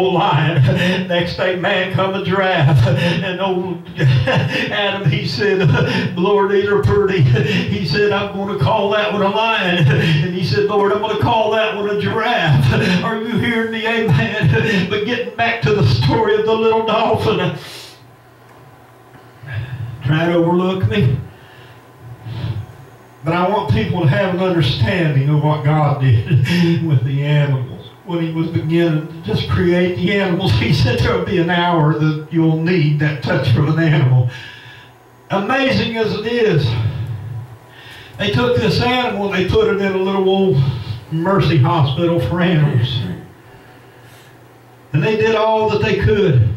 lion. Next day, man, come a giraffe. And old Adam, he said, Lord, these are pretty. He said, I'm going to call that one a lion. And he said, Lord, I'm going to call that one a giraffe. Are you hearing me? Amen. But getting back to the story of the little dolphin. Try to overlook me. But I want people to have an understanding of what God did with the animals. When he was beginning to just create the animals, he said there will be an hour that you'll need that touch from an animal. Amazing as it is, they took this animal and they put it in a little old Mercy hospital for animals. And they did all that they could.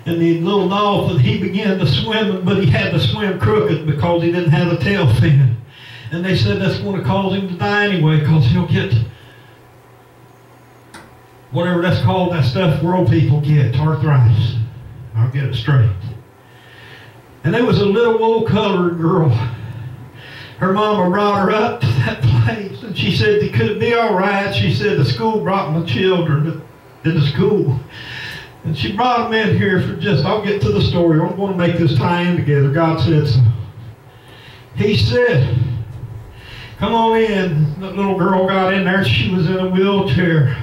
And the little dolphin, he began to swim, but he had to swim crooked because he didn't have a tail fin. And they said that's going to cause him to die anyway, because he'll get whatever that's called, that stuff world people get, arthritis. I'll get it straight. And there was a little wool-colored girl. Her mama brought her up to that place, and she said, could it be all right? She said, the school brought my children to the school. And she brought them in here for just, I'll get to the story. I'm going to make this tie in together. God said so. He said, come on in. The little girl got in there. She was in a wheelchair.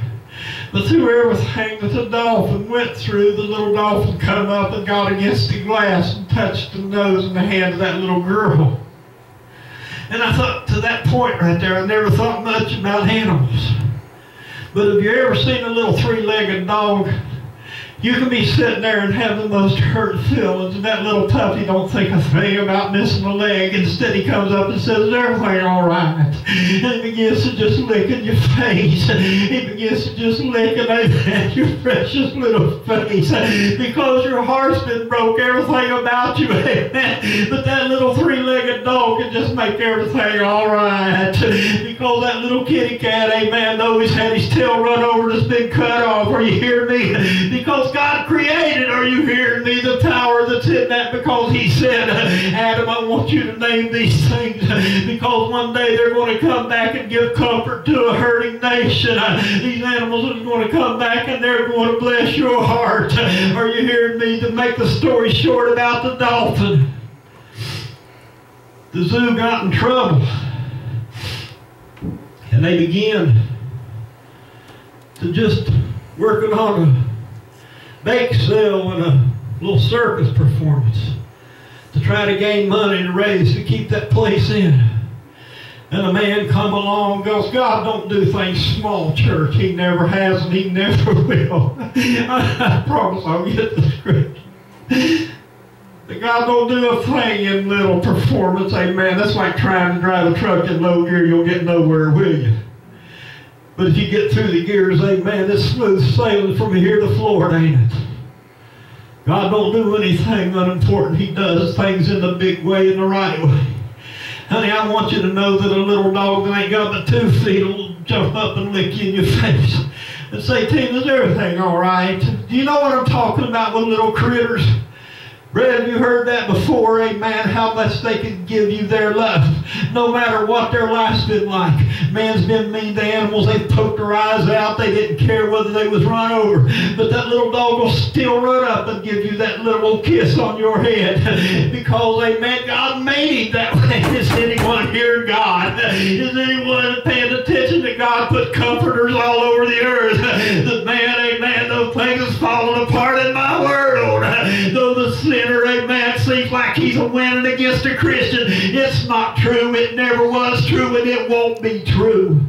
But through everything that the dolphin went through, the little dolphin come up and got against the glass and touched the nose and the hand of that little girl. And I thought, to that point right there, I never thought much about animals. But have you ever seen a little three-legged dog? You can be sitting there and have the most hurt feelings, and that little puppy don't think a thing about missing a leg. Instead, he comes up and says, is everything all right? And he begins to just lick in your face. He begins to just lick at your precious little face because your heart's been broke, everything about you. Amen. But that little three-legged dog can just make everything all right because that little kitty cat, amen, though he's had his tail run over, that's been cut off. Are you hearing me? Because God created, are you hearing me, the power that's in that, because he said, Adam, I want you to name these things because one day they're going to come back and give comfort to a hurting nation. These animals are going to come back and they're going to bless your heart. Are you hearing me? To make the story short about the dolphin, the zoo got in trouble and they began to just working on a bake sale and a little circus performance to try to gain money to raise to keep that place in. And a man come along and goes, God don't do things small, church. He never has and he never will. I promise I'll get the scripture. But God don't do a thing in little performance, amen. That's like trying to drive a truck in low gear. You'll get nowhere, will you? But if you get through the gears, amen, it's smooth sailing from here to Florida, ain't it? God don't do anything unimportant. He does things in the big way and the right way. Honey, I want you to know that a little dog that ain't got but 2 feet will jump up and lick you in your face and say, Tim, is everything all right? Do you know what I'm talking about with little critters? Brad, have you heard that before, amen, how much they can give you their love, no matter what their life's been like. Man's been mean to animals, they poked their eyes out, they didn't care whether they was run over, but that little dog will still run up and give you that little kiss on your head, because, amen, God made him that way. Is anyone hearing God? Is anyone paying attention that God put comforters all over the earth? That man, amen, those things is falling apart in my world. Though the sinner, amen, seems like he's a winning against a Christian, it's not true. It never was true, and it won't be true.